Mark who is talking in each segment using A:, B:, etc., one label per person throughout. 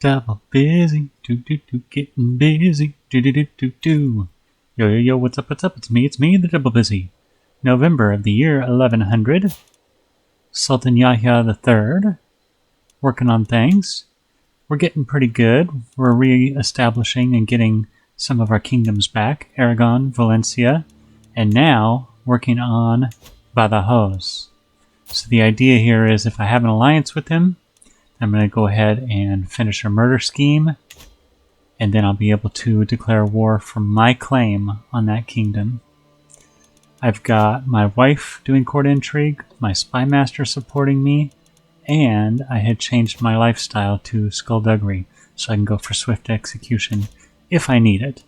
A: Double busy, getting busy, do. Yo, what's up, it's me, the double busy. November of the year 1100, Sultan Yahya III, working on things. We're getting pretty good. We're re-establishing and getting some of our kingdoms back, Aragon, Valencia, and now working on Badajoz. So the idea here is if I have an alliance with him, I'm going to go ahead and finish a murder scheme, and then I'll be able to declare war for my claim on that kingdom. I've got my wife doing court intrigue, my spy master supporting me, and I had changed my lifestyle to skullduggery, so I can go for swift execution if I need it.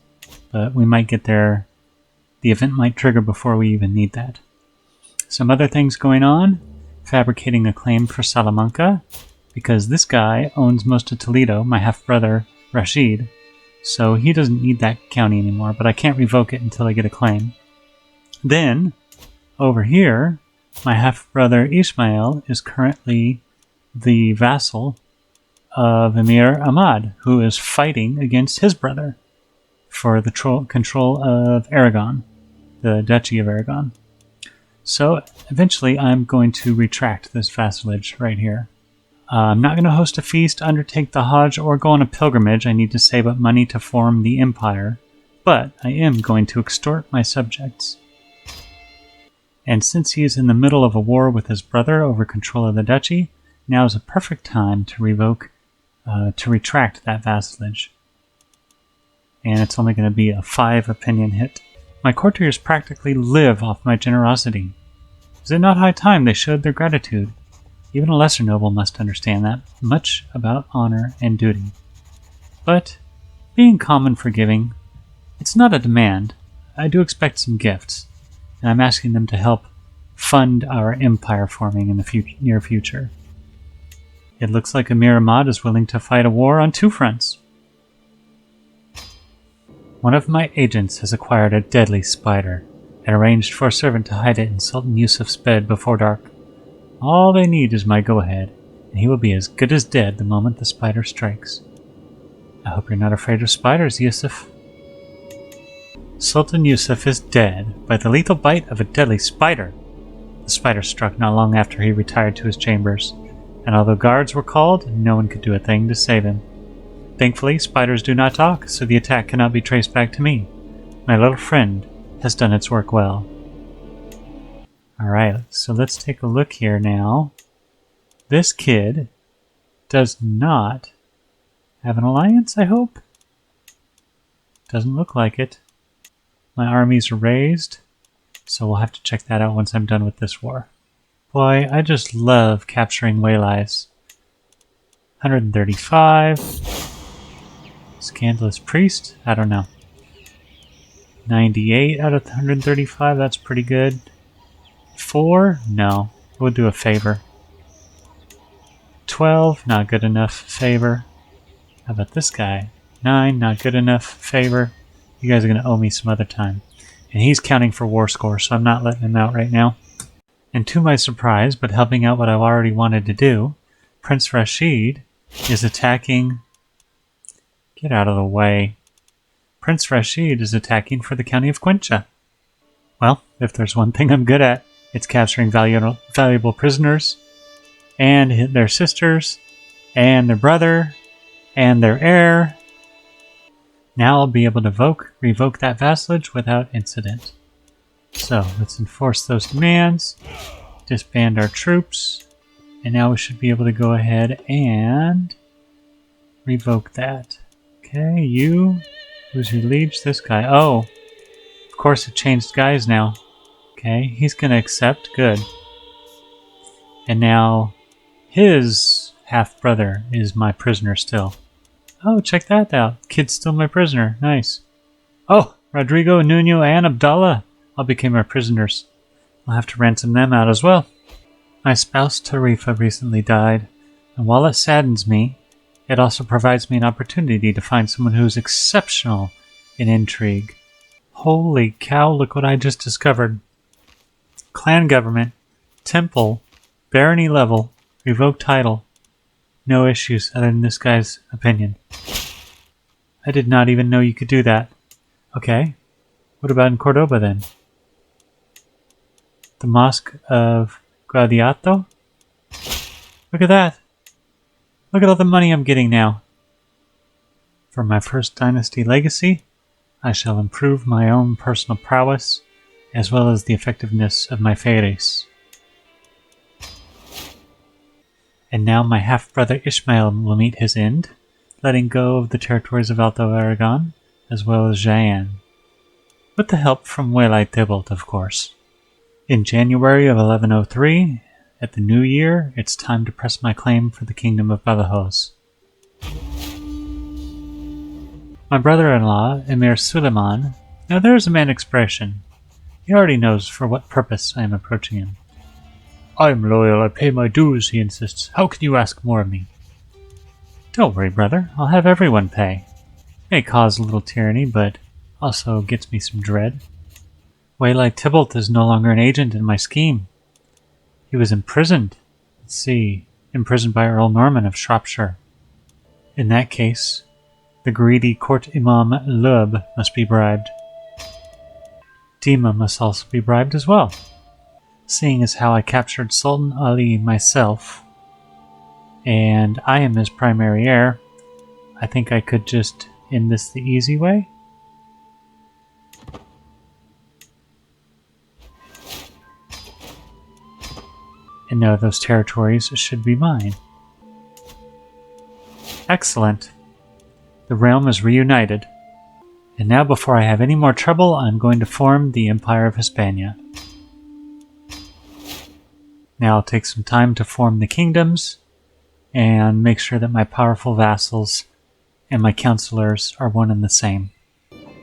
A: But we might get there. The event might trigger before we even need that. Some other things going on. Fabricating a claim for Salamanca, because this guy owns most of Toledo, my half-brother Rashid, so he doesn't need that county anymore, but I can't revoke it until I get a claim. Then, over here, my half-brother Ismail is currently the vassal of Emir Ahmad, who is fighting against his brother for the control of Aragon, the Duchy of Aragon. So, eventually I'm going to retract this vassalage right here. I'm not going to host a feast, undertake the Hajj, or go on a pilgrimage. I need to save up money to form the empire, but I am going to extort my subjects. And since he is in the middle of a war with his brother over control of the duchy, now is a perfect time to retract that vassalage. And it's only going to be a 5 opinion hit. My courtiers practically live off my generosity. Is it not high time they showed their gratitude? Even a lesser noble must understand that much about honor and duty. But, being calm and forgiving, it's not a demand. I do expect some gifts, and I'm asking them to help fund our empire forming in the near future. It looks like Emir Ahmad is willing to fight a war on 2 fronts. One of my agents has acquired a deadly spider and arranged for a servant to hide it in Sultan Yusuf's bed before dark. All they need is my go-ahead, and he will be as good as dead the moment the spider strikes. I hope you're not afraid of spiders, Yusuf. Sultan Yusuf is dead by the lethal bite of a deadly spider. The spider struck not long after he retired to his chambers, and although guards were called, no one could do a thing to save him. Thankfully, spiders do not talk, so the attack cannot be traced back to me. My little friend has done its work well. Alright, so let's take a look here now. This kid does not have an alliance, I hope? Doesn't look like it. My armies are raised, so we'll have to check that out once I'm done with this war. Boy, I just love capturing waylies. 135. Scandalous Priest? I don't know. 98 out of 135, that's pretty good. 4? No. We'll do a favor. 12? Not good enough. Favor. How about this guy? 9? Not good enough. Favor. You guys are going to owe me some other time. And he's counting for war score, so I'm not letting him out right now. And to my surprise, but helping out what I've already wanted to do, Prince Rashid is attacking... Get out of the way. Prince Rashid is attacking for the county of Cuenca. Well, if there's one thing I'm good at, it's capturing valuable prisoners, and their sisters, and their brother, and their heir. Now I'll be able to revoke that vassalage without incident. So, let's enforce those demands, disband our troops, and now we should be able to go ahead and revoke that. Okay, you, who's your liege? This guy. Oh, of course it changed guys now. Okay, he's going to accept. Good. And now his half-brother is my prisoner still. Oh, check that out. Kid's still my prisoner. Nice. Oh, Rodrigo, Nuno, and Abdallah all became our prisoners. I'll have to ransom them out as well. My spouse Tarifa recently died, and while it saddens me, it also provides me an opportunity to find someone who's exceptional in intrigue. Holy cow, look what I just discovered. Clan government, temple, barony level, revoke title. No issues other than this guy's opinion. I did not even know you could do that. Okay. What about in Cordoba then? The Mosque of Guadiato? Look at that! Look at all the money I'm getting now. For my first dynasty legacy, I shall improve my own personal prowess, as well as the effectiveness of my fairies. And now my half-brother Ishmael will meet his end, letting go of the territories of Alto Aragon, as well as Jaén. With the help from Welay Tybalt, of course. In January of 1103, at the new year, it's time to press my claim for the kingdom of Badajoz. My brother-in-law, Emir Suleiman, now there's a man expression. He already knows for what purpose I am approaching him. I'm loyal, I pay my dues, he insists. How can you ask more of me? Don't worry, brother, I'll have everyone pay. May cause a little tyranny, but also gets me some dread. Welay Tybalt is no longer an agent in my scheme. He was imprisoned. Let's see, imprisoned by Earl Norman of Shropshire. In that case, the greedy court imam Lub must be bribed. Dima must also be bribed as well. Seeing as how I captured Sultan Ali myself, and I am his primary heir, I think I could just end this the easy way. And now those territories should be mine. Excellent. The realm is reunited. And now before I have any more trouble, I'm going to form the Empire of Hispania. Now I'll take some time to form the kingdoms and make sure that my powerful vassals and my counselors are one and the same.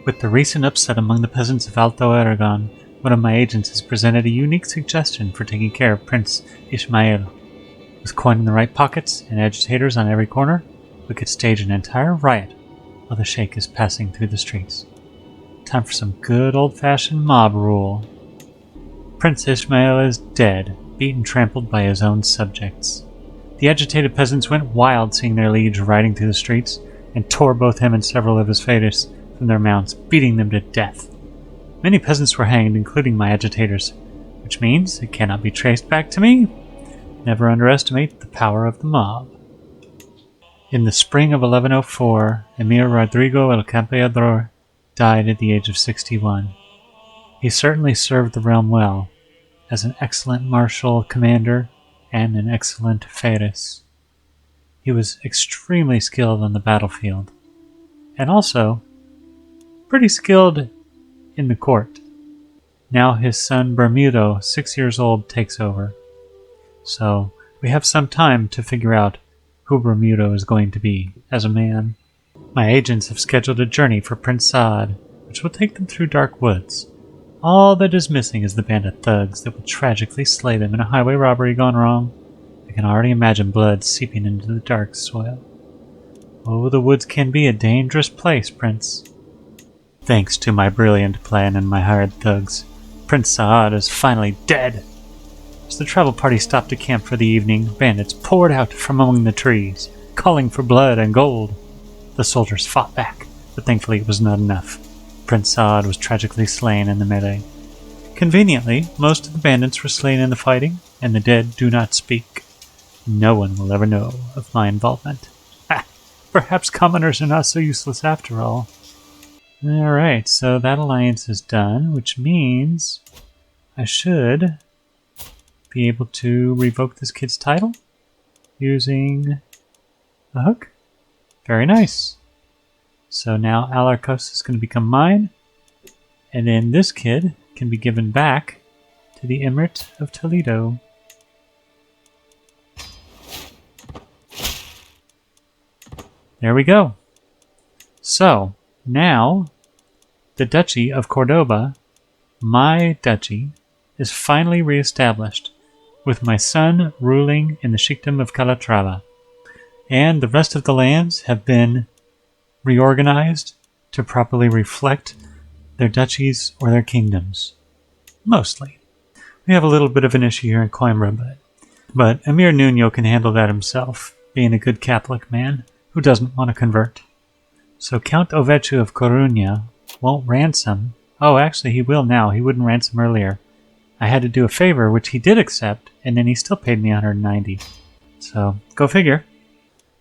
A: With the recent upset among the peasants of Alto Aragon, one of my agents has presented a unique suggestion for taking care of Prince Ismail. With coin in the right pockets and agitators on every corner, we could stage an entire riot while the Sheikh is passing through the streets. Time for some good old-fashioned mob rule. Prince Ismail is dead, beaten trampled by his own subjects. The agitated peasants went wild seeing their liege riding through the streets and tore both him and several of his fighters from their mounts, beating them to death. Many peasants were hanged, including my agitators, which means it cannot be traced back to me. Never underestimate the power of the mob. In the spring of 1104, Emir Rodrigo el Campeador died at the age of 61. He certainly served the realm well, as an excellent martial commander and an excellent Faris. He was extremely skilled on the battlefield, and also pretty skilled in the court. Now his son Bermudo, 6 years old, takes over. So we have some time to figure out who Bermudo is going to be as a man. My agents have scheduled a journey for Prince Saad, which will take them through dark woods. All that is missing is the band of thugs that will tragically slay them in a highway robbery gone wrong. I can already imagine blood seeping into the dark soil. Oh, the woods can be a dangerous place, Prince. Thanks to my brilliant plan and my hired thugs, Prince Saad is finally dead. As the travel party stopped to camp for the evening, bandits poured out from among the trees, calling for blood and gold. The soldiers fought back, but thankfully it was not enough. Prince Saad was tragically slain in the melee. Conveniently, most of the bandits were slain in the fighting, and the dead do not speak. No one will ever know of my involvement. Ha! Perhaps commoners are not so useless after all. Alright, so that alliance is done, which means I should be able to revoke this kid's title using the hook. Very nice. So now Alarcos is going to become mine, and then this kid can be given back to the Emirate of Toledo. There we go. So, now, the Duchy of Cordoba, my duchy, is finally re-established, with my son ruling in the Sheikdom of Calatrava, and the rest of the lands have been reorganized to properly reflect their duchies or their kingdoms. Mostly. We have a little bit of an issue here in Coimbra, but Emir Nuno can handle that himself. being a good Catholic man who doesn't want to convert. So Count Ovechu of Coruña won't ransom. Oh, actually he will now. He wouldn't ransom earlier. I had to do a favor, which he did accept, and then he still paid me 190. So, go figure.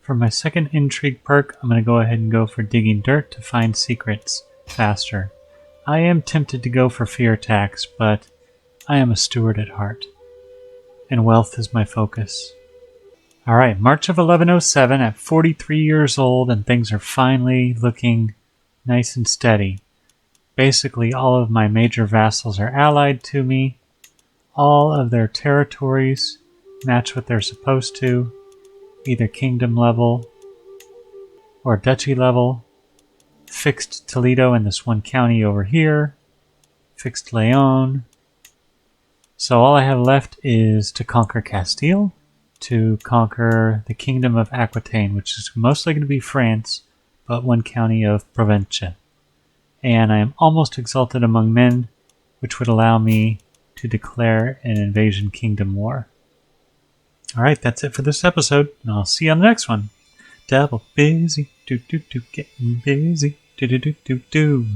A: For my second intrigue perk, I'm going to go ahead and go for digging dirt to find secrets faster. I am tempted to go for fear tax, but I am a steward at heart, and wealth is my focus. Alright, March of 1107 at 43 years old, and things are finally looking nice and steady. Basically, all of my major vassals are allied to me. All of their territories match what they're supposed to, either kingdom level or duchy level. Fixed Toledo in this one county over here. Fixed Leon. So all I have left is to conquer Castile, to conquer the kingdom of Aquitane, which is mostly going to be France, but one county of Provenza. And I am almost exalted among men, which would allow me to declare an invasion kingdom war. Alright, that's it for this episode, and I'll see you on the next one. Double busy, getting busy, do.